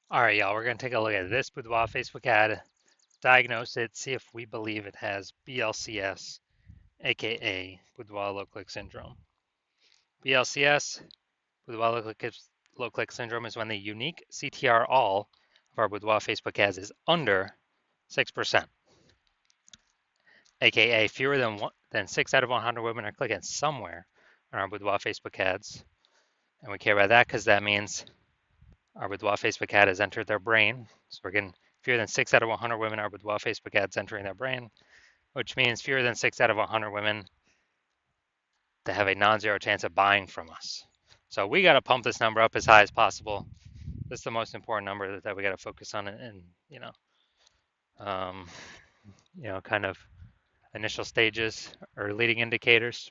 All right, y'all, we're going to take a look at this Boudoir Facebook ad, diagnose it, see if we believe it has BLCS, aka Boudoir low click syndrome. BLCS, Boudoir low click syndrome, is when the unique CTR all of our Boudoir Facebook ads is under 6%, aka fewer than 6 out of 100 women are clicking somewhere on our Boudoir Facebook ads. And we care about that because that means our Boudoir Facebook ad has entered their brain. So we're getting fewer than 6 out of 100 women are Boudoir Facebook ads entering their brain, which means fewer than 6 out of 100 women that have a non-zero chance of buying from us. So we got to pump this number up as high as possible. That's the most important number that we got to focus on, and um, kind of initial stages or leading indicators.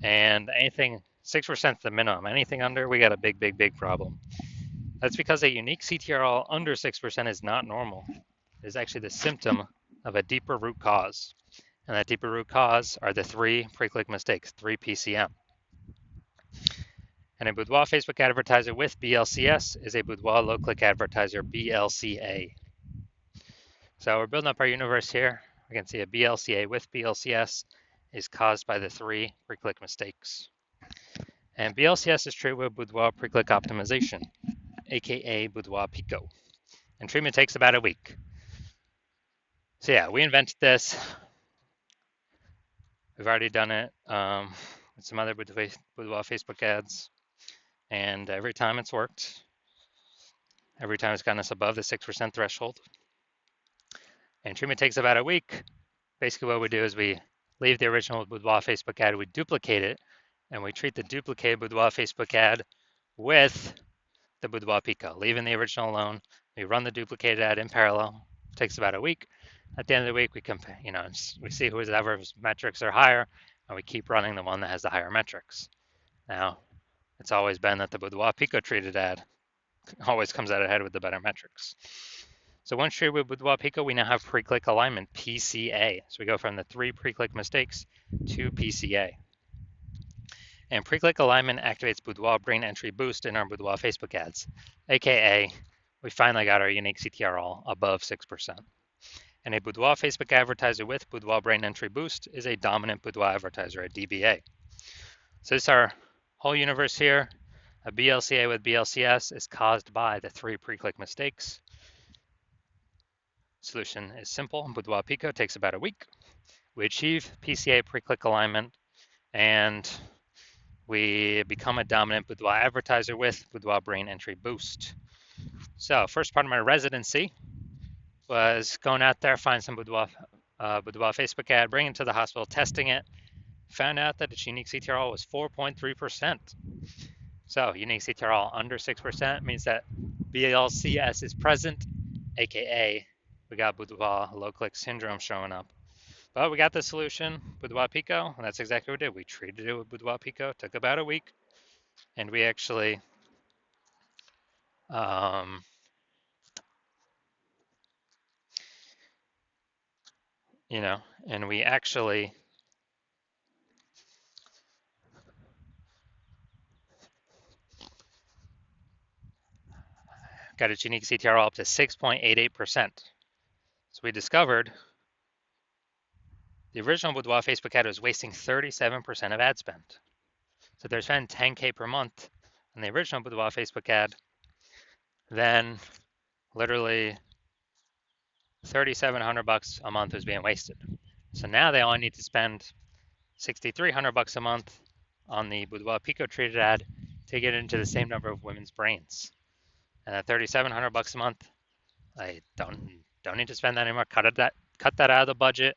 And anything 6% is the minimum. Anything under, we got a big, big, big problem. That's because a unique CTRL under 6% is not normal. It is actually the symptom of a deeper root cause. And that deeper root cause are the 3 pre-click mistakes, 3 PCM. And a Boudoir Facebook advertiser with BLCS is a Boudoir low-click advertiser, BLCA. So we're building up our universe here. We can see a BLCA with BLCS is caused by the 3 pre-click mistakes. And BLCS is treated with Boudoir pre-click optimization, aka Boudoir Pico. And treatment takes about a week. So yeah, we invented this. We've already done it with some other Boudoir Facebook ads. And every time it's worked. Every time it's gotten us above the 6% threshold. And treatment takes about a week. Basically what we do is we leave the original Boudoir Facebook ad, we duplicate it, and we treat the duplicated Boudoir Facebook ad with the Boudoir Pico, leaving the original alone. We run the duplicated ad in parallel. It takes about a week. At the end of the week, we compare, we see whoever's metrics are higher, and we keep running the one that has the higher metrics. Now, it's always been that the Boudoir Pico treated ad always comes out ahead with the better metrics. So once treated with Boudoir Pico, we now have pre-click alignment, PCA. So we go from the 3 pre-click mistakes to PCA. And pre-click alignment activates Boudoir brain entry boost in our Boudoir Facebook ads, aka we finally got our unique CTR all above 6%. And a Boudoir Facebook advertiser with Boudoir brain entry boost is a dominant Boudoir advertiser, a DBA. So this is our whole universe here. A BLCA with BLCS is caused by the 3 pre-click mistakes. Solution is simple. Boudoir Pico takes about a week. We achieve PCA pre-click alignment, and we become a dominant Boudoir advertiser with Boudoir brain entry boost. So first part of my residency was going out there, find some Boudoir Facebook ad, bring it to the hospital, testing it, found out that its unique CTRL was 4.3%. So unique CTRL under 6% means that BLCS is present, aka we got Boudoir low click syndrome showing up. But we got the solution, Boudoir Pico, and that's exactly what we did. We treated it with Boudoir Pico, took about a week, and we actually and we actually got its unique CTR up to 6.88%. So we discovered the original Boudoir Facebook ad was wasting 37% of ad spend. So they're spending 10K per month on the original Boudoir Facebook ad, then literally $3,700 a month was being wasted. So now they only need to spend $6,300 a month on the Boudoir Pico treated ad to get into the same number of women's brains. And at $3,700 a month, I don't need to spend that anymore. Cut that out of the budget,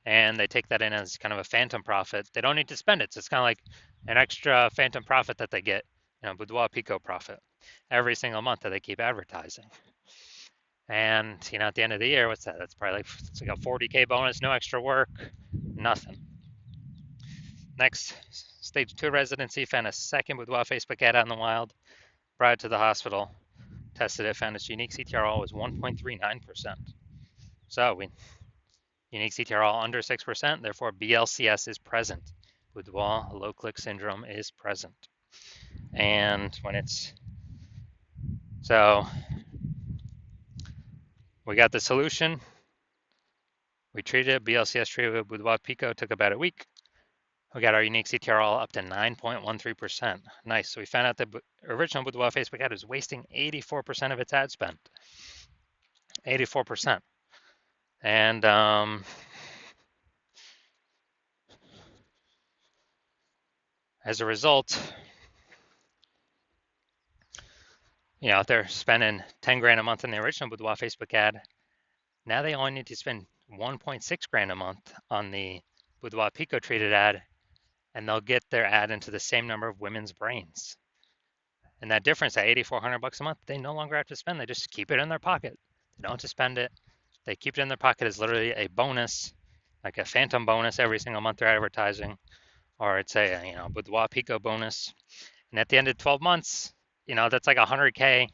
and they take that in as kind of a phantom profit. They don't need to spend it. So it's kind of like an extra phantom profit that they get, Boudoir Pico profit every single month that they keep advertising. And at the end of the year, what's that? That's probably it's like a 40K bonus, no extra work, nothing. Next, stage 2 residency, found a second Boudoir Facebook ad out in the wild, brought it to the hospital, tested it, found its unique CTRL was 1.39%. So unique CTRL under 6%, therefore BLCS is present. Boudoir low click syndrome is present. And when it's So we got the solution. We treated it. BLCS treated with Boudoir Pico took about a week. We got our unique CTR all up to 9.13%. Nice. So we found out the original Boudoir Facebook ad was wasting 84% of its ad spend. 84%. And as a result, if they're spending 10 grand a month in the original Boudoir Facebook ad, now they only need to spend 1.6 grand a month on the Boudoir Pico treated ad, and they'll get their ad into the same number of women's brains. And that difference, at $8,400 a month, they no longer have to spend. They just keep it in their pocket. They don't have to spend it. They keep it in their pocket as literally a bonus, like a phantom bonus every single month they're advertising, or it's a Boudoir Pico bonus. And at the end of 12 months, that's like 100K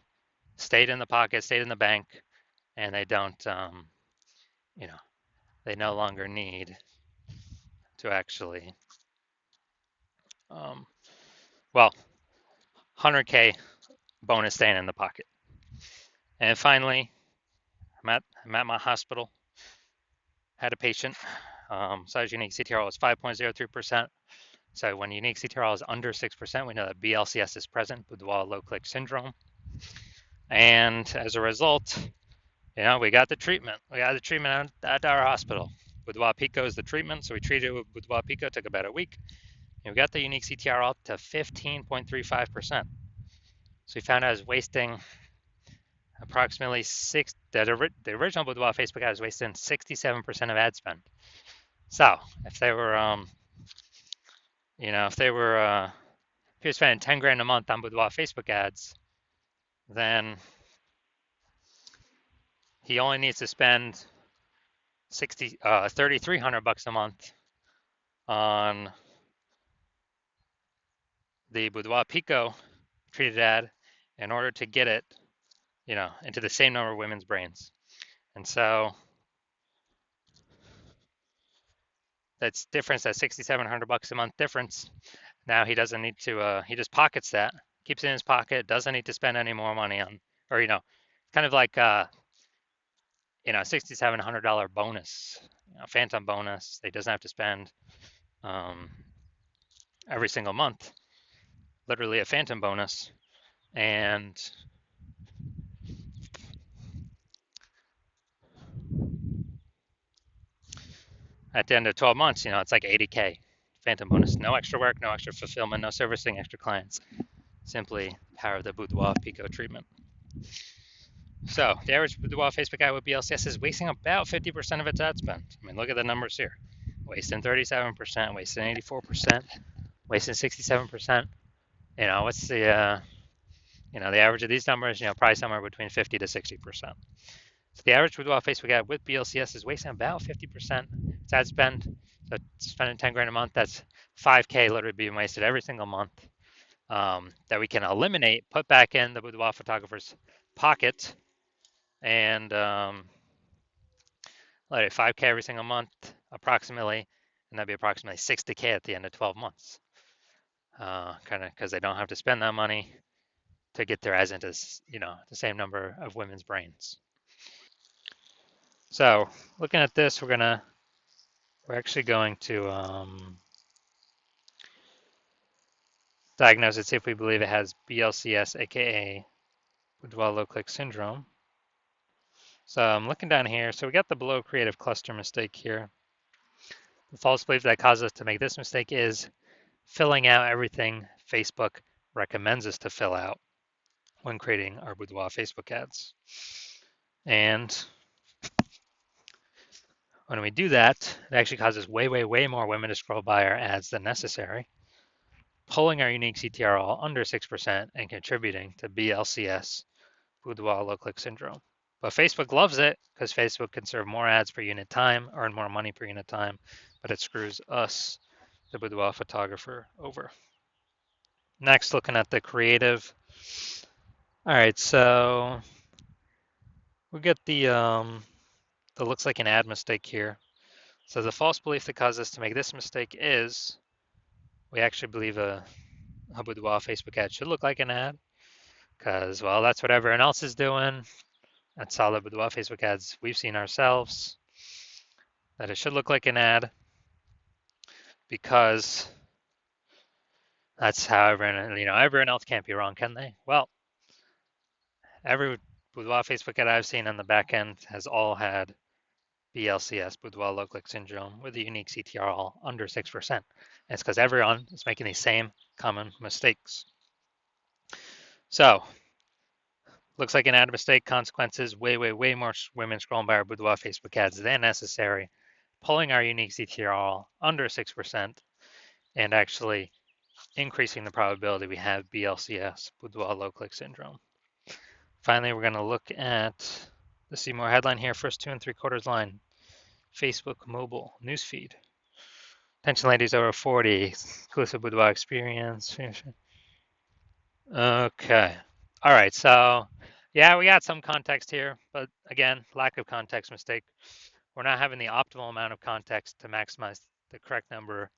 stayed in the pocket, stayed in the bank, and they don't, they no longer need to actually, well, 100K bonus staying in the pocket. And finally, I'm at my hospital, had a patient, size unique CTRL is 5.03%. So when unique CTRL is under 6%, we know that BLCS is present, Boudoir low click syndrome. And as a result, we got the treatment. We got the treatment at our hospital. Boudoir Pico is the treatment, so we treated it with Boudoir Pico. It took about a week. And we got the unique CTR up to 15.35%. So we found out it was wasting approximately the original Boudoir Facebook ad was wasting 67% of ad spend. So if they were, if you're spending 10 grand a month on Boudoir Facebook ads, then he only needs to spend $3,300 a month on the Boudoir Pico treated ad in order to get it, into the same number of women's brains. And so that's difference, that $6,700 a month difference. Now he doesn't need to, he just pockets that, keeps it in his pocket, doesn't need to spend any more money on, or, kind of like, $6,700 bonus, phantom bonus. He doesn't have to spend every single month, literally a phantom bonus. And at the end of 12 months, it's like 80K phantom bonus. No extra work, no extra fulfillment, no servicing extra clients. Simply power of the Boudoir Pico treatment. So the average Boudoir Facebook ad with BLCS is wasting about 50% of its ad spend. I mean, look at the numbers here. Wasting 37%, wasting 84%, wasting 67%. What's the, the average of these numbers, probably somewhere between 50 to 60%. So the average Boudoir Facebook ad with BLCS is wasting about 50% its ad spend. So spending 10 grand a month, that's 5K literally being wasted every single month, that we can eliminate, put back in the Boudoir photographer's pocket, and let it 5K every single month approximately, and that'd be approximately 60K at the end of 12 months. Kind of because they don't have to spend that money to get their ads into, the same number of women's brains. So looking at this, we're actually going to diagnose it, see if we believe it has BLCS, aka Boudoir low click syndrome. So I'm looking down here. So we got the below creative cluster mistake here. The false belief that causes us to make this mistake is filling out everything Facebook recommends us to fill out when creating our Boudoir Facebook ads. And when we do that, it actually causes way, way, way more women to scroll by our ads than necessary, pulling our unique CTR all under 6% and contributing to BLCS, Boudoir low click syndrome. But Facebook loves it because Facebook can serve more ads per unit time, earn more money per unit time, but it screws us, the Boudoir photographer, over. Next, looking at the creative. All right, so we get the that looks like an ad mistake here. So the false belief that caused us to make this mistake is we actually believe a Boudoir Facebook ad should look like an ad. because, well, that's what everyone else is doing. That's all the Boudoir Facebook ads we've seen ourselves, that it should look like an ad because that's how everyone else can't be wrong, can they? Well, every Boudoir Facebook ad I've seen on the back end has all had BLCS, Boudoir low click syndrome, with a unique CTRL under 6%. And it's because everyone is making these same common mistakes. So, looks like an ad mistake. Consequences: way more women scrolling by our Boudoir Facebook ads than necessary, pulling our unique CTRL under 6%, and actually increasing the probability we have BLCS, Boudoir low click syndrome. Finally, we're going to look at the see more headline here, first 2 3/4 line, Facebook mobile newsfeed. Attention ladies over 40, exclusive Boudoir experience. Okay. All right, so yeah, we got some context here, but again, lack of context mistake. We're not having the optimal amount of context to maximize the correct number,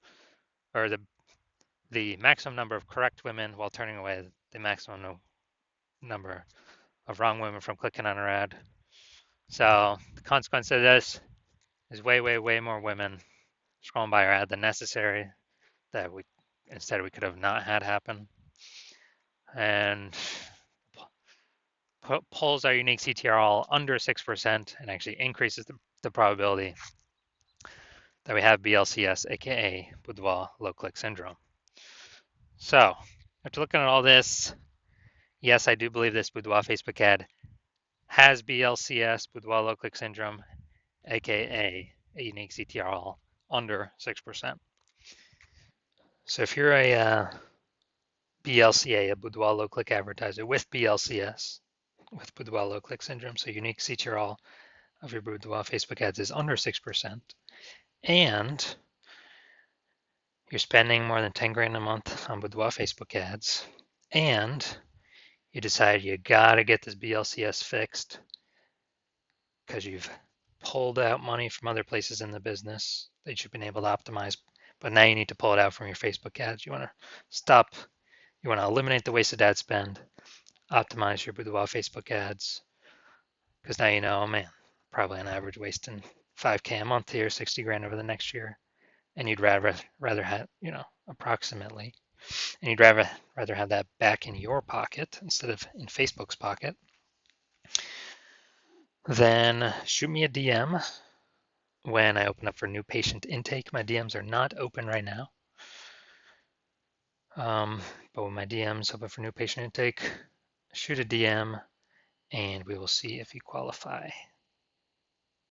or the maximum number of correct women while turning away the maximum number of wrong women from clicking on our ad. So the consequence of this is way more women scrolling by our ad than necessary that we could have not had happen. And pulls our unique CTRL under 6% and actually increases the probability that we have BLCS, aka Boudoir low click syndrome. So after looking at all this, yes, I do believe this Boudoir Facebook ad has BLCS, Boudoir low click syndrome, aka a unique CTRL under 6%. So if you're a BLCA, a Boudoir low click advertiser with BLCS, with Boudoir low click syndrome, so unique CTRL of your Boudoir Facebook ads is under 6%, and you're spending more than 10 grand a month on Boudoir Facebook ads, and you decide you gotta get this BLCS fixed because you've pulled out money from other places in the business that you've been able to optimize, but now you need to pull it out from your Facebook ads. You want to eliminate the wasted ad spend, optimize your Boudoir Facebook ads, because now you know, man, probably on average wasting 5K a month here, 60 grand over the next year, and you'd rather have, approximately, and you'd rather have that back in your pocket instead of in Facebook's pocket, then shoot me a DM when I open up for new patient intake. My DMs are not open right now, but when my DMs open for new patient intake, shoot a DM and we will see if you qualify.